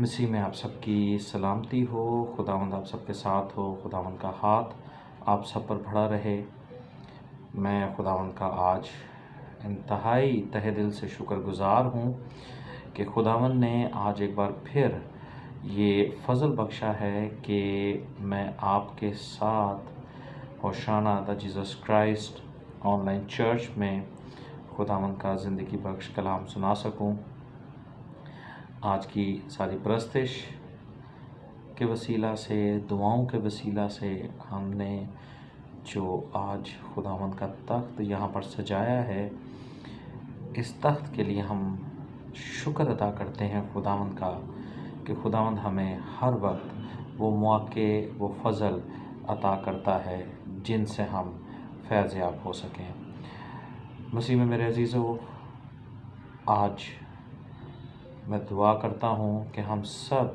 مسیح میں آپ سب کی سلامتی ہو، خداوند آپ سب کے ساتھ ہو، خداوند کا ہاتھ آپ سب پر بڑھا رہے۔ میں خداوند کا آج انتہائی تہہ دل سے شکر گزار ہوں کہ خداوند نے آج ایک بار پھر یہ فضل بخشا ہے کہ میں آپ کے ساتھ hosanna the Jesus Christ online church میں خداوند کا زندگی بخش کلام سنا سکوں۔ آج کی ساری پرستش کے وسیلہ سے، دعاؤں کے وسیلہ سے ہم نے جو آج خداوند کا تخت یہاں پر سجایا ہے، اس تخت کے لیے ہم شکر ادا کرتے ہیں خداوند کا کہ خداوند ہمیں ہر وقت وہ مواقع، وہ فضل عطا کرتا ہے جن سے ہم فیض یاب ہو سکیں۔ مسیح میں میرے عزیزو، آج میں دعا کرتا ہوں کہ ہم سب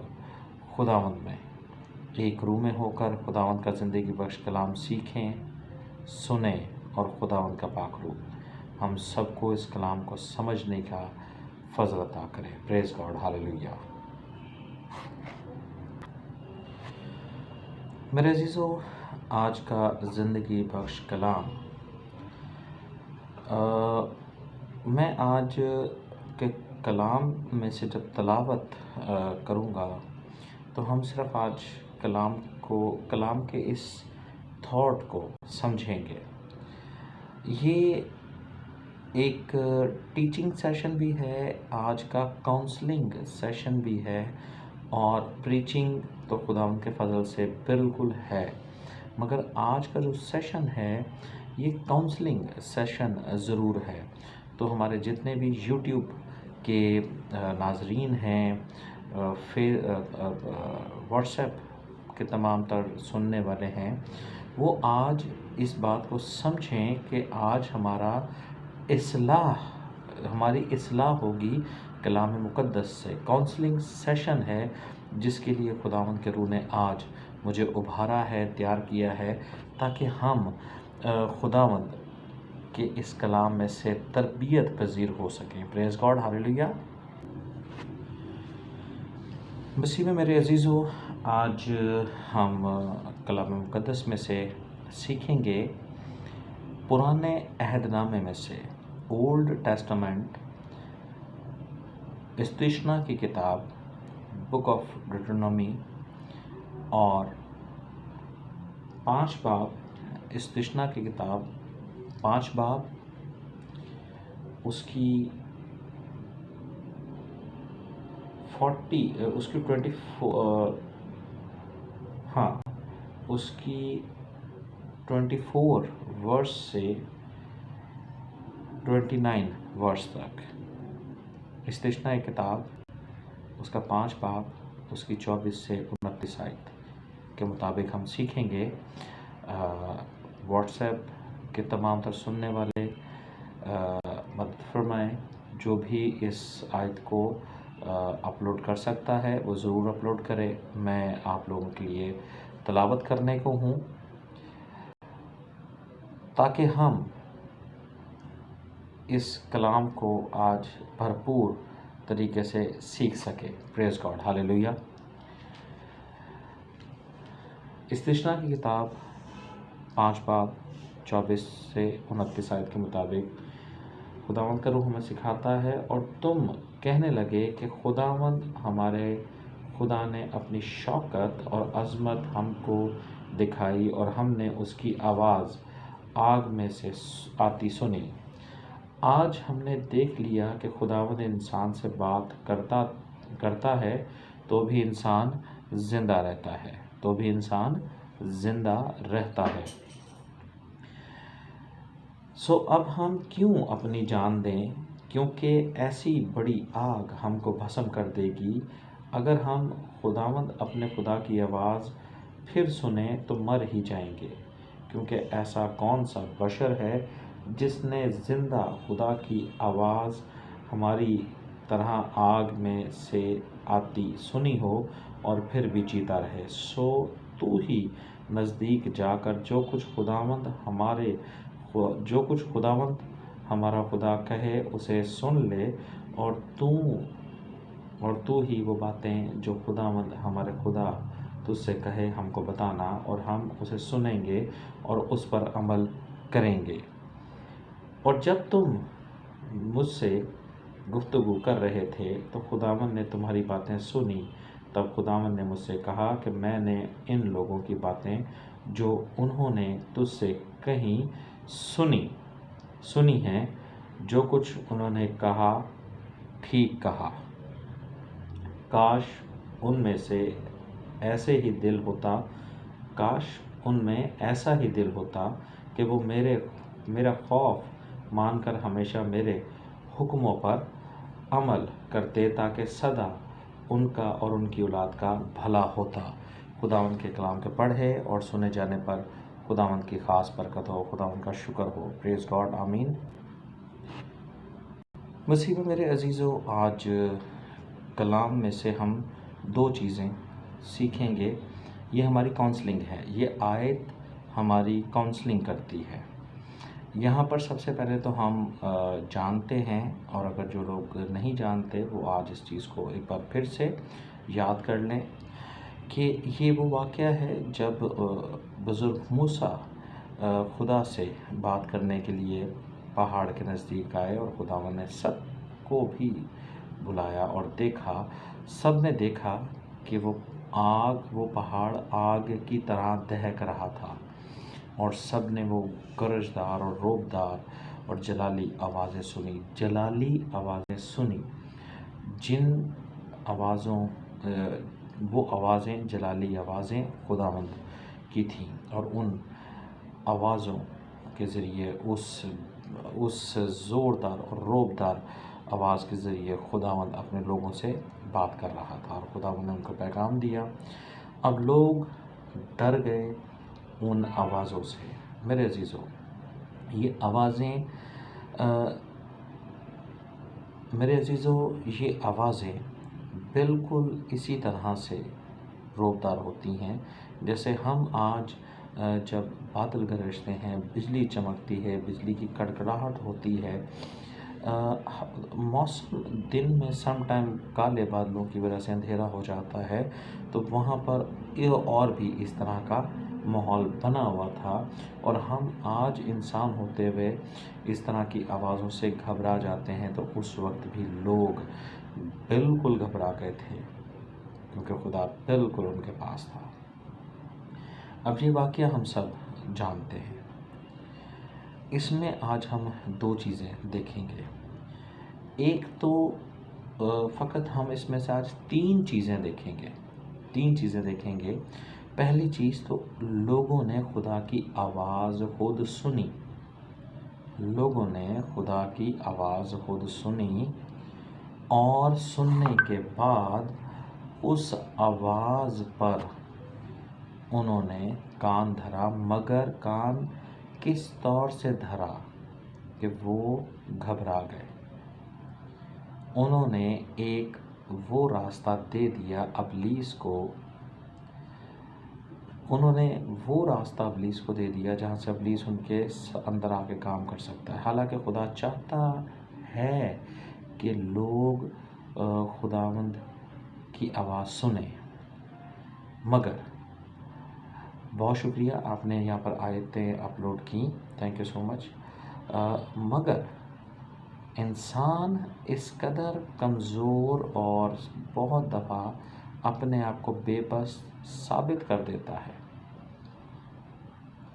خداوند میں ایک روح میں ہو کر خداوند کا زندگی بخش کلام سیکھیں، سنیں اور خداوند کا پاک روح ہم سب کو اس کلام کو سمجھنے کا فضل عطا کرے۔ پریز گاڈ، ہاللیلویہ۔ میرے عزیزو، آج کا زندگی بخش کلام میں آج کے کلام میں سے جب تلاوت کروں گا تو ہم صرف آج کلام کے اس تھاٹ کو سمجھیں گے۔ یہ ایک ٹیچنگ سیشن بھی ہے، آج کا کاؤنسلنگ سیشن بھی ہے، اور پریچنگ تو خداوند کے فضل سے بالکل ہے، مگر آج کا جو سیشن ہے یہ کاؤنسلنگ سیشن ضرور ہے۔ تو ہمارے جتنے بھی یوٹیوب کے ناظرین ہیں، واٹس ایپ کے تمام تر سننے والے ہیں، وہ آج اس بات کو سمجھیں کہ آج ہماری اصلاح ہوگی کلام مقدس سے۔ کاؤنسلنگ سیشن ہے جس کے لیے خداوند کے روح نے آج مجھے ابھارا ہے، تیار کیا ہے، تاکہ ہم خداوند کہ اس کلام میں سے تربیت پذیر ہو سکیں۔ پریز گاڈ، ہاللیلویہ۔ مسیح میں میرے عزیزو، آج ہم کلام مقدس میں سے سیکھیں گے پرانے عہد نامے میں سے، اولڈ ٹیسٹامنٹ، استثنا کی کتاب بک آف ڈیوٹرونومی، اور 5 باب، استثنا کی کتاب 5 باب، اس کی 24 ورس سے 29 ورس تک۔ استثنا کی کتاب، اس کا 5 باب، اس کی 24 سے 29 آیت کے مطابق ہم سیکھیں گے۔ واٹس ایپ کے تمام تر سننے والے مدد فرمائیں، جو بھی اس آیت کو اپلوڈ کر سکتا ہے وہ ضرور اپلوڈ کرے۔ میں آپ لوگوں کے لیے تلاوت کرنے کو ہوں تاکہ ہم اس کلام کو آج بھرپور طریقے سے سیکھ سکے۔ پریز گاڈ، ہاللیلویہ۔ استثنا کی کتاب 5 باب 24 سے 29 آیت کے مطابق خداوند کا روح ہمیں سکھاتا ہے، اور تم کہنے لگے کہ خداوند ہمارے خدا نے اپنی شوکت اور عظمت ہم کو دکھائی، اور ہم نے اس کی آواز آگ میں سے آتی سنی۔ آج ہم نے دیکھ لیا کہ خداوند انسان سے بات کرتا ہے تو بھی انسان زندہ رہتا ہے۔ اب ہم کیوں اپنی جان دیں، کیونکہ ایسی بڑی آگ ہم کو بھسم کر دے گی۔ اگر ہم خداوند اپنے خدا کی آواز پھر سنیں تو مر ہی جائیں گے، کیونکہ ایسا کون سا بشر ہے جس نے زندہ خدا کی آواز ہماری طرح آگ میں سے آتی سنی ہو اور پھر بھی جیتا رہے۔ تو ہی نزدیک جا کر جو کچھ خداوند ہمارا خدا کہے اسے سن لے، اور اور تو ہی وہ باتیں جو خداوند ہمارے خدا تجھ سے کہے ہم کو بتانا، اور ہم اسے سنیں گے اور اس پر عمل کریں گے۔ اور جب تم مجھ سے گفتگو کر رہے تھے تو خداوند نے تمہاری باتیں سنی۔ تب خداوند نے مجھ سے کہا کہ میں نے ان لوگوں کی باتیں جو انہوں نے تجھ سے کہیں سنی ہیں، جو کچھ انہوں نے کہا ٹھیک کہا۔ کاش ان میں ایسا ہی دل ہوتا کہ وہ میرا خوف مان کر ہمیشہ میرے حکموں پر عمل کرتے، تاکہ سدا ان کا اور ان کی اولاد کا بھلا ہوتا۔ خداوند کے کلام کے پڑھے اور سنے جانے پر خداوند کی خاص برکت ہو، خداوند کا شکر ہو۔ پریز گاڈ، آمین۔ مسیح میں میرے عزیزو، آج کلام میں سے ہم 2 چیزیں سیکھیں گے۔ یہ ہماری کاؤنسلنگ ہے، یہ آیت ہماری کاؤنسلنگ کرتی ہے۔ یہاں پر سب سے پہلے تو ہم جانتے ہیں، اور اگر جو لوگ نہیں جانتے وہ آج اس چیز کو ایک بار پھر سے یاد کر لیں کہ یہ وہ واقعہ ہے جب بزرگ موسیٰ خدا سے بات کرنے کے لیے پہاڑ کے نزدیک آئے، اور خداوند نے سب کو بھی بلایا اور دیکھا۔ سب نے دیکھا کہ وہ پہاڑ آگ کی طرح دہک رہا تھا، اور سب نے وہ گرجدار اور روبدار اور جلالی آوازیں سنی، جن آوازیں جلالی آوازیں خداوند کی تھیں، اور ان آوازوں کے ذریعے اس زوردار اور روبدار آواز کے ذریعے خداوند اپنے لوگوں سے بات کر رہا تھا، اور خداوند نے ان کو پیغام دیا۔ اب لوگ ڈر گئے ان آوازوں سے۔ میرے عزیزو، یہ آوازیں بالکل اسی طرح سے روبدار ہوتی ہیں جیسے ہم آج جب بادل گرجتے ہیں، بجلی چمکتی ہے، بجلی کی کڑکڑاہٹ ہوتی ہے، موسم دن میں سم ٹائم کالے بادلوں کی وجہ سے اندھیرا ہو جاتا ہے، تو وہاں پر اور بھی اس طرح کا ماحول بنا ہوا تھا، اور ہم آج انسان ہوتے ہوئے اس طرح کی آوازوں سے گھبرا جاتے ہیں۔ تو اس وقت بھی لوگ بالکل گھبرا گئے تھے، کیونکہ خدا بالکل ان کے پاس تھا۔ اب یہ واقعہ ہم سب جانتے ہیں۔ اس میں آج ہم 2 چیزیں دیکھیں گے۔ ایک تو فقط ہم اس میں سے آج 3 چیزیں دیکھیں گے۔ پہلی چیز تو لوگوں نے خدا کی آواز خود سنی، اور سننے کے بعد اس آواز پر انہوں نے کان دھرا، مگر کان کس طور سے دھرا کہ وہ گھبرا گئے۔ انہوں نے وہ راستہ دے دیا ابلیس کو دے دیا جہاں سے ابلیس ان کے اندر آ کے کام کر سکتا ہے۔ حالانکہ خدا چاہتا ہے کہ لوگ خداوند کی آواز سنیں، مگر بہت شکریہ آپ نے یہاں پر آیتیں اپلوڈ کی، تھینک یو سو مچ۔ مگر انسان اس قدر کمزور اور بہت دفعہ اپنے آپ کو بے بس ثابت کر دیتا ہے۔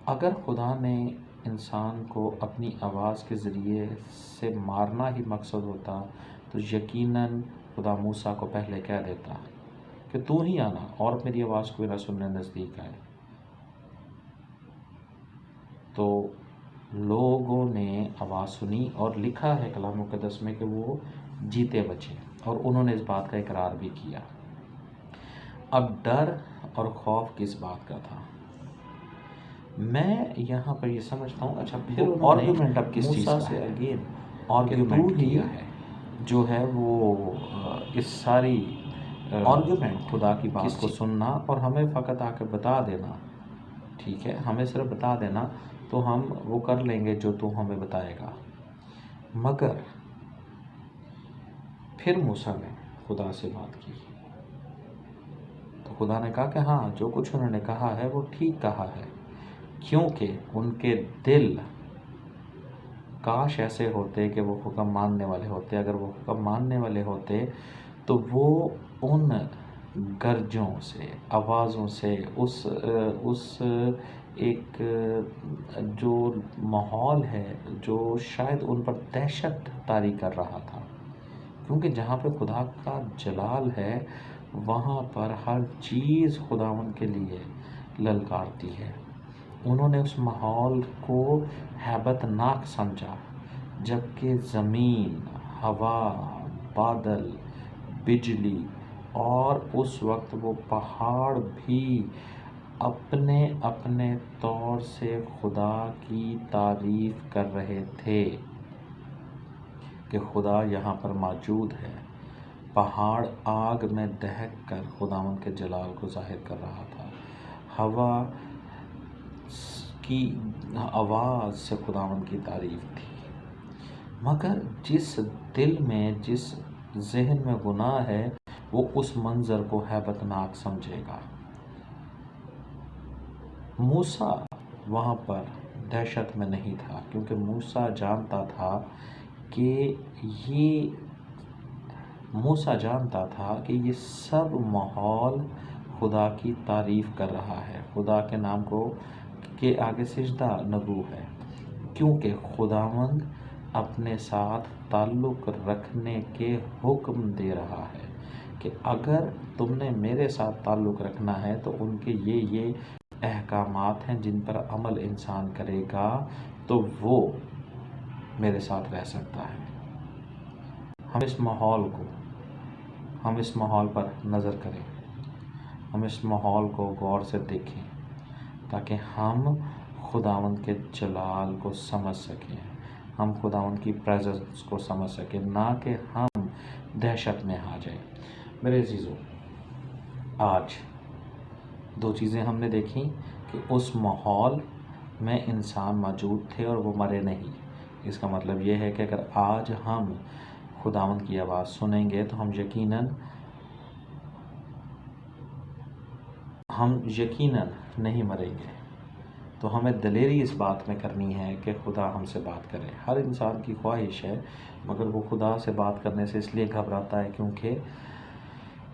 اگر خدا نے انسان کو اپنی آواز کے ذریعے سے مارنا ہی مقصد ہوتا تو یقیناً خدا موسیٰ کو پہلے کہہ دیتا کہ تو ہی آنا اور میری آواز کو نہ سننے نزدیک آئے۔ تو لوگوں نے آواز سنی، اور لکھا ہے کلام مقدس میں کہ وہ جیتے بچے، اور انہوں نے اس بات کا اقرار بھی کیا۔ اب ڈر اور خوف کس بات کا تھا؟ میں یہاں پر یہ سمجھتا ہوں، اچھا پھر آرگیومنٹ اب کس چیز کا ہے؟ آرگیومنٹ کیا ہے جو ہے وہ اس ساری آرگیومنٹ خدا کی بات کو سننا اور ہمیں فقط آ کے بتا دینا، ٹھیک ہے، ہمیں صرف بتا دینا تو ہم وہ کر لیں گے جو تو ہمیں بتائے گا۔ مگر پھر موسیٰ نے خدا سے بات کی تو خدا نے کہا کہ ہاں جو کچھ انہوں نے کہا ہے وہ ٹھیک کہا ہے، کیونکہ ان کے دل کاش ایسے ہوتے کہ وہ حکم ماننے والے ہوتے۔ اگر وہ حکم ماننے والے ہوتے تو وہ ان گرجوں سے، آوازوں سے، اس ایک جو ماحول ہے جو شاید ان پر دہشت طاری کر رہا تھا، کیونکہ جہاں پہ خدا کا جلال ہے وہاں پر ہر چیز خداوند کے لیے للکارتی ہے۔ انہوں نے اس ماحول کو ہیبت ناک سمجھا، جبکہ زمین، ہوا، بادل، بجلی اور اس وقت وہ پہاڑ بھی اپنے اپنے طور سے خدا کی تعریف کر رہے تھے کہ خدا یہاں پر موجود ہے۔ پہاڑ آگ میں دہک کر خداوند کے جلال کو ظاہر کر رہا تھا، ہوا کی آواز سے خداوند کی تعریف تھی۔ مگر جس دل میں، جس ذہن میں گناہ ہے وہ اس منظر کو ہیبت ناک سمجھے گا۔ موسیٰ وہاں پر دہشت میں نہیں تھا، کیونکہ موسیٰ جانتا تھا کہ یہ سب ماحول خدا کی تعریف کر رہا ہے، خدا کے نام کے آگے سجدہ نگو ہے، کیونکہ خداوند اپنے ساتھ تعلق رکھنے کے حکم دے رہا ہے کہ اگر تم نے میرے ساتھ تعلق رکھنا ہے تو ان کے یہ احکامات ہیں جن پر عمل انسان کرے گا تو وہ میرے ساتھ رہ سکتا ہے۔ ہم اس ماحول پر نظر کریں، ہم اس ماحول کو غور سے دیکھیں تاکہ ہم خداوند کے جلال کو سمجھ سکیں، ہم خداوند کی پریزنس کو سمجھ سکیں، نہ کہ ہم دہشت میں آ جائیں۔ میرے عزیزو، آج دو چیزیں ہم نے دیکھیں کہ اس ماحول میں انسان موجود تھے اور وہ مرے نہیں۔ اس کا مطلب یہ ہے کہ اگر آج ہم خداوند کی آواز سنیں گے تو ہم یقیناً نہیں مریں گے۔ تو ہمیں دلیری اس بات میں کرنی ہے کہ خدا ہم سے بات کرے۔ ہر انسان کی خواہش ہے، مگر وہ خدا سے بات کرنے سے اس لیے گھبراتا ہے کیونکہ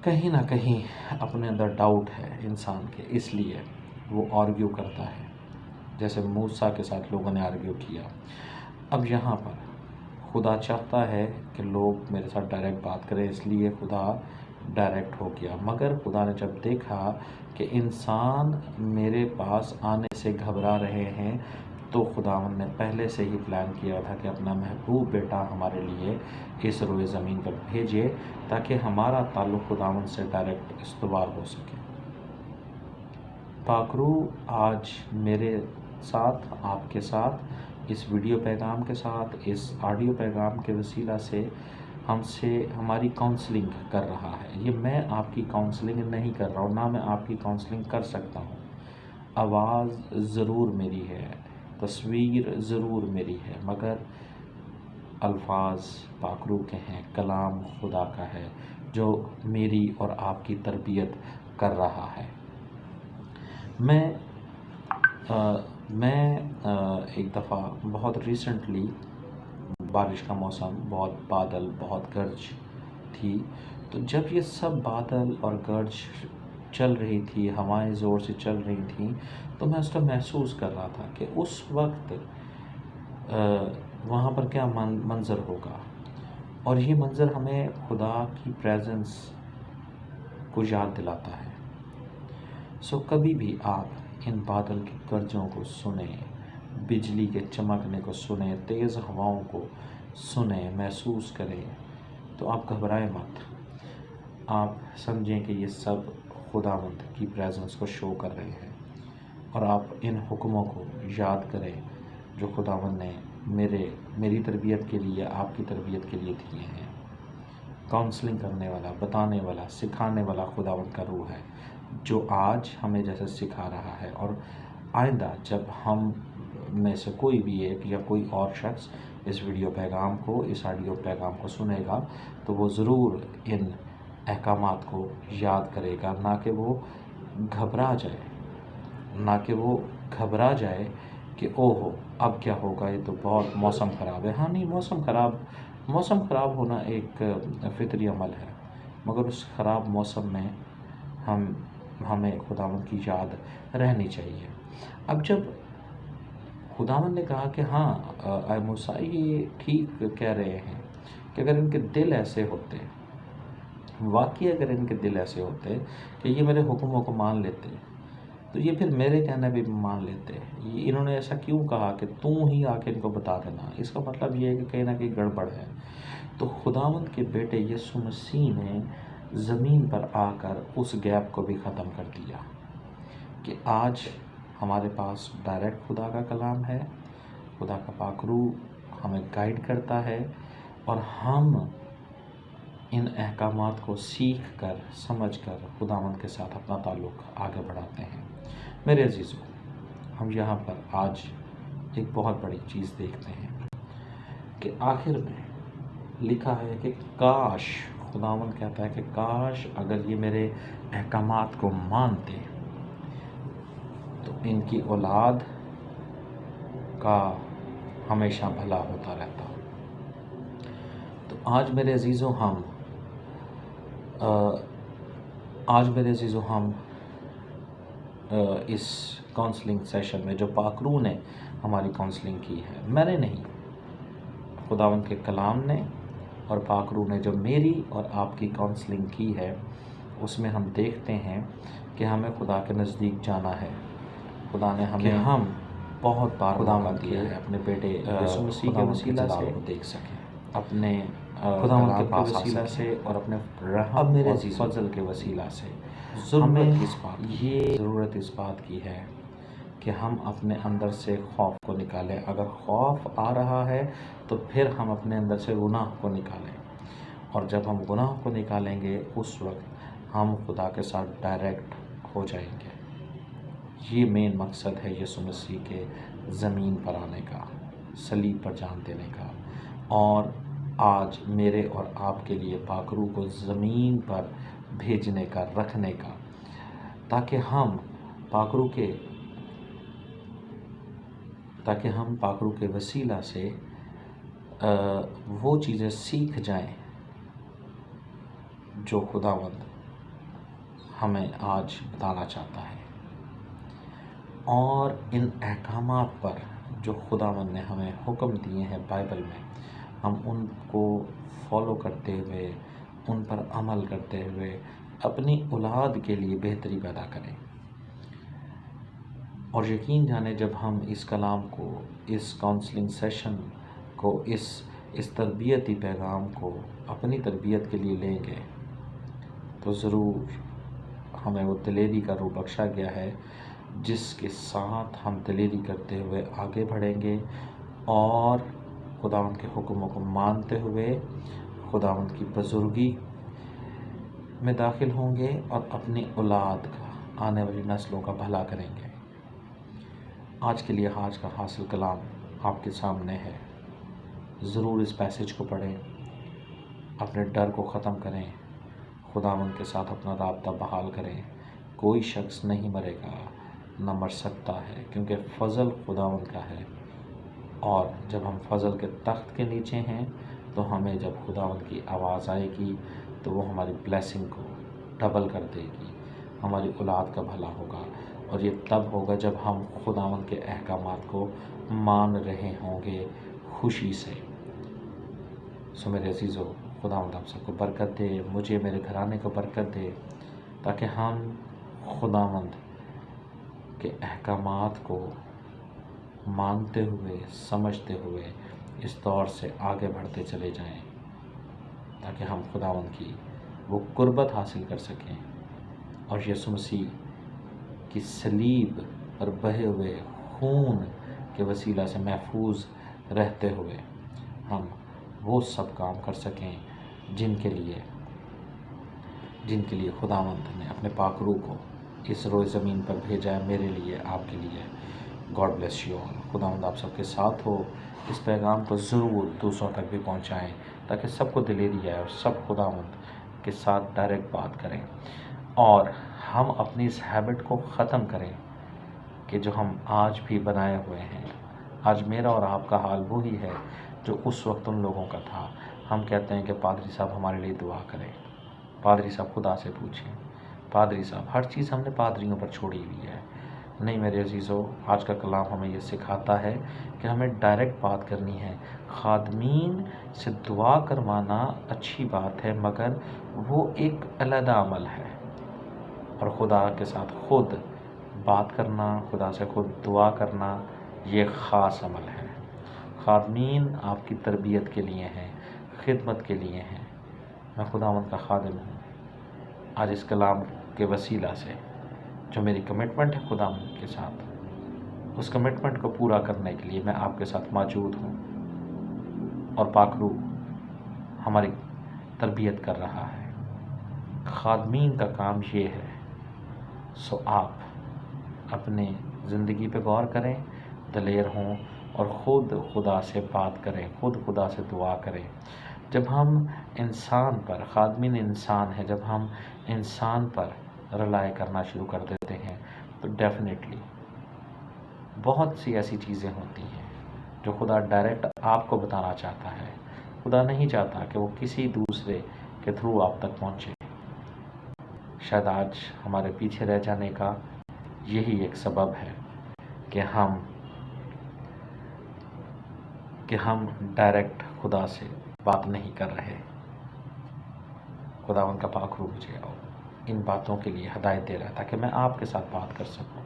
کہیں نہ کہیں اپنے اندر ڈاؤٹ ہے انسان کے، اس لیے وہ آرگیو کرتا ہے، جیسے موسیٰ کے ساتھ لوگوں نے آرگیو کیا۔ اب یہاں پر خدا چاہتا ہے کہ لوگ میرے ساتھ ڈائریکٹ بات کریں، اس لیے خدا ڈائریکٹ ہو گیا۔ مگر خدا نے جب دیکھا کہ انسان میرے پاس آنے سے گھبرا رہے ہیں تو خداوند نے پہلے سے ہی پلان کیا تھا کہ اپنا محبوب بیٹا ہمارے لیے اس روئے زمین پر بھیجے تاکہ ہمارا تعلق خداوند سے ڈائریکٹ استوار ہو سکے۔ پاک روح آج میرے ساتھ، آپ کے ساتھ، اس ویڈیو پیغام کے ساتھ، اس آڈیو پیغام کے وسیلہ سے ہماری کاؤنسلنگ کر رہا ہے۔ یہ میں آپ کی کاؤنسلنگ نہیں کر رہا ہوں، نہ میں آپ کی کاؤنسلنگ کر سکتا ہوں۔ آواز ضرور میری ہے، تصویر ضرور میری ہے، مگر الفاظ پاک روح کے ہیں، کلام خدا کا ہے جو میری اور آپ کی تربیت کر رہا ہے۔ میں ایک دفعہ بہت ریسنٹلی، بارش کا موسم، بہت بادل، بہت گرج تھی، تو جب یہ سب بادل اور گرج چل رہی تھی، ہوائیں زور سے چل رہی تھیں، تو میں اس کو محسوس کر رہا تھا کہ اس وقت وہاں پر کیا منظر ہوگا، اور یہ منظر ہمیں خدا کی پریزنس کو یاد دلاتا ہے۔ کبھی بھی آپ ان بادل کی گرجوں کو سنیں، بجلی کے چمکنے کو سنیں، تیز ہواؤں کو سنیں، محسوس کریں، تو آپ گھبرائیں مت۔ آپ سمجھیں کہ یہ سب خداوند کی پریزنس کو شو کر رہے ہیں، اور آپ ان حکموں کو یاد کریں جو خداوند نے میری تربیت کے لیے، آپ کی تربیت کے لیے دیے ہیں۔ کاؤنسلنگ کرنے والا، بتانے والا، سکھانے والا خداوند کا روح ہے جو آج ہمیں جیسے سکھا رہا ہے، اور آئندہ جب ہم میں سے کوئی بھی ایک یا کوئی اور شخص اس ویڈیو پیغام کو، اس آڈیو پیغام کو سنے گا تو وہ ضرور ان احکامات کو یاد کرے گا، نہ کہ وہ گھبرا جائے، کہ او ہو اب کیا ہوگا، یہ تو بہت موسم خراب ہے۔ ہاں نہیں، موسم خراب ہونا ایک فطری عمل ہے، مگر اس خراب موسم میں ہمیں خداوند کی یاد رہنی چاہیے۔ اب جب خداوند نے کہا کہ ہاں اے موسیٰ یہ ٹھیک کہہ رہے ہیں کہ اگر ان کے دل ایسے ہوتے، واقعی اگر ان کے دل ایسے ہوتے کہ یہ میرے حکموں کو مان لیتے تو یہ پھر میرے کہنا بھی مان لیتے۔ انہوں نے ایسا کیوں کہا کہ تو ہی آ کے ان کو بتا دینا؟ اس کا مطلب یہ ہے کہ کہیں نہ کہیں گڑبڑ ہے۔ تو خداوند کے بیٹے یسوع مسیح نے زمین پر آ کر اس گیپ کو بھی ختم کر دیا کہ آج ہمارے پاس ڈائریکٹ خدا کا کلام ہے، خدا کا پاک روح ہمیں گائیڈ کرتا ہے، اور ہم ان احکامات کو سیکھ کر سمجھ کر خداوند کے ساتھ اپنا تعلق آگے بڑھاتے ہیں۔ میرے عزیزو، ہم یہاں پر آج ایک بہت بڑی چیز دیکھتے ہیں کہ آخر میں لکھا ہے کہ کاش، خداوند کہتا ہے کہ کاش اگر یہ میرے احکامات کو مانتے تو ان کی اولاد کا ہمیشہ بھلا ہوتا رہتا۔ تو آج میرے عزیزو ہم اس کاؤنسلنگ سیشن میں جو پاک روح نے ہماری کاؤنسلنگ کی ہے، میں نے نہیں، خداوند کے کلام نے اور پاک روح نے جو میری اور آپ کی کاؤنسلنگ کی ہے، اس میں ہم دیکھتے ہیں کہ ہمیں خدا کے نزدیک جانا ہے۔ خدا نے ہم بہت بار خداوند دیا ہے اپنے بیٹے یسوع مسیح کے وسیلہ سے دیکھ سکیں، اپنے خداوند کے وسیلہ سے اور اپنے رحم اور فضل کے وسیلہ سے۔ ضرورت اس بات کی ہے کہ ہم اپنے اندر سے خوف کو نکالیں۔ اگر خوف آ رہا ہے تو پھر ہم اپنے اندر سے گناہ کو نکالیں، اور جب ہم گناہ کو نکالیں گے اس وقت ہم خدا کے ساتھ ڈائریکٹ ہو جائیں گے۔ یہ مین مقصد ہے یسوع مسیح کے زمین پر آنے کا، صلیب پر جان دینے کا، اور آج میرے اور آپ کے لیے پاک روح کو زمین پر بھیجنے کا، رکھنے کا، تاکہ ہم پاک روح کے وسیلہ سے وہ چیزیں سیکھ جائیں جو خداوند ہمیں آج بتانا چاہتا ہے، اور ان احکامات پر جو خداوند نے ہمیں حکم دیے ہیں بائبل میں، ہم ان کو فالو کرتے ہوئے، ان پر عمل کرتے ہوئے اپنی اولاد کے لیے بہتری پیدا کریں۔ اور یقین جانیں، جب ہم اس کلام کو، اس کاؤنسلنگ سیشن کو، اس تربیتی پیغام کو اپنی تربیت کے لیے لیں گے تو ضرور ہمیں وہ دلیری کا روح بخشا گیا ہے جس کے ساتھ ہم دلیری کرتے ہوئے آگے بڑھیں گے، اور خداوند کے حکموں کو مانتے ہوئے خداوند کی بزرگی میں داخل ہوں گے، اور اپنی اولاد کا، آنے والی نسلوں کا بھلا کریں گے۔ آج کے لیے آج کا حاصل کلام آپ کے سامنے ہے۔ ضرور اس پیسج کو پڑھیں، اپنے ڈر کو ختم کریں، خداوند کے ساتھ اپنا رابطہ بحال کریں۔ کوئی شخص نہیں مرے گا، نہ مر سکتا ہے، کیونکہ فضل خداوند کا ہے، اور جب ہم فضل کے تخت کے نیچے ہیں تو ہمیں جب خداوند کی آواز آئے گی تو وہ ہماری بلیسنگ کو ڈبل کر دے گی، ہماری اولاد کا بھلا ہوگا، اور یہ تب ہوگا جب ہم خداوند کے احکامات کو مان رہے ہوں گے خوشی سے۔ سو میرے عزیزو، خداوند آپ سب کو برکت دے، مجھے، میرے گھرانے کو برکت دے، تاکہ ہم خداوند کے احکامات کو مانتے ہوئے، سمجھتے ہوئے اس دور سے آگے بڑھتے چلے جائیں، تاکہ ہم خداوند کی وہ قربت حاصل کر سکیں، اور یسوع مسیح کی صلیب پر بہے ہوئے خون کے وسیلہ سے محفوظ رہتے ہوئے ہم وہ سب کام کر سکیں جن کے لیے خداوند نے اپنے پاک روح کو اس روئے زمین پر بھیجا ہے، میرے لیے، آپ کے لیے۔ God bless you all. خداوند آپ سب کے ساتھ ہو۔ اس پیغام کو ضرور دوسروں تک بھی پہنچائیں، تاکہ سب کو دلیری آئے اور سب خداوند کے ساتھ ڈائریکٹ بات کریں، اور ہم اپنی اس ہیبٹ کو ختم کریں کہ جو ہم آج بھی بنائے ہوئے ہیں۔ آج میرا اور آپ کا حال وہی ہے جو اس وقت ان لوگوں کا تھا۔ ہم کہتے ہیں کہ پادری صاحب ہمارے لیے دعا کریں، پادری صاحب خدا سے پوچھیں، پادری صاحب ہر چیز ہم نے پادریوں پر چھوڑی ہوئی ہے۔ نہیں میرے عزیزو، آج کا کلام ہمیں یہ سکھاتا ہے کہ ہمیں ڈائریکٹ بات کرنی ہے۔ خادمین سے دعا کروانا اچھی بات ہے، مگر وہ ایک علیحدہ عمل ہے، اور خدا کے ساتھ خود بات کرنا، خدا سے خود دعا کرنا، یہ خاص عمل ہے۔ خادمین آپ کی تربیت کے لیے ہیں، خدمت کے لیے ہیں۔ میں خداوند کا خادم ہوں۔ آج اس کلام کے وسیلہ سے جو میری کمٹمنٹ ہے خداوند کے ساتھ، اس کمٹمنٹ کو پورا کرنے کے لیے میں آپ کے ساتھ موجود ہوں، اور پاک روح ہماری تربیت کر رہا ہے۔ خادمین کا کام یہ ہے، سو آپ اپنے زندگی پہ غور کریں، دلیر ہوں، اور خود خدا سے بات کریں، خود خدا سے دعا کریں۔ جب ہم انسان پر، خادمین انسان ہے، جب ہم انسان پر رلائے کرنا شروع کر دیتے ہیں تو ڈیفینیٹلی بہت سی ایسی چیزیں ہوتی ہیں جو خدا ڈائریکٹ آپ کو بتانا چاہتا ہے۔ خدا نہیں چاہتا کہ وہ کسی دوسرے کے تھرو آپ تک پہنچے۔ شاید آج ہمارے پیچھے رہ جانے کا یہی ایک سبب ہے کہ ہم ڈائریکٹ خدا سے بات نہیں کر رہے۔ خداوند کا پاک روح مجھے ان باتوں کے لیے ہدایت دے رہا ہے تاکہ میں آپ کے ساتھ بات کر سکوں۔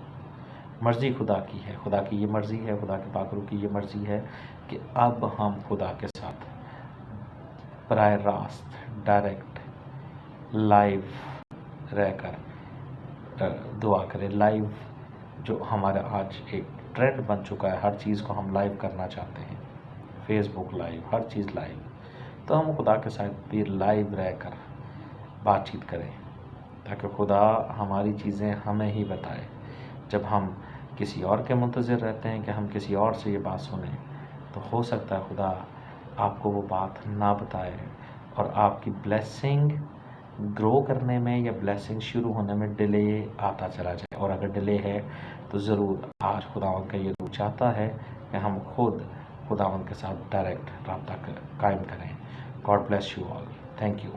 مرضی خدا کی ہے، خدا کی یہ مرضی ہے، خدا کے پاک روح کی یہ مرضی ہے کہ اب ہم خدا کے ساتھ براہ راست، ڈائریکٹ، لائیو رہ کر دعا کریں۔ لائیو جو ہمارا آج ایک ٹرینڈ بن چکا ہے، ہر چیز کو ہم لائیو کرنا چاہتے ہیں، فیس بک لائیو، ہر چیز لائیو، تو ہم خدا کے ساتھ بھی لائیو رہ کر بات چیت کریں تاکہ خدا ہماری چیزیں ہمیں ہی بتائے۔ جب ہم کسی اور کے منتظر رہتے ہیں کہ ہم کسی اور سے یہ بات سنیں، تو ہو سکتا ہے خدا آپ کو وہ بات نہ بتائے، اور آپ کی بلیسنگ گرو کرنے میں یا بلیسنگ شروع ہونے میں ڈیلے آتا چلا جائے۔ اور اگر ڈیلے ہے تو ضرور آج خداوند کا یہ روح چاہتا ہے کہ ہم خود خداوند کے ساتھ ڈائریکٹ رابطہ قائم کریں۔ God bless you all. Thank you.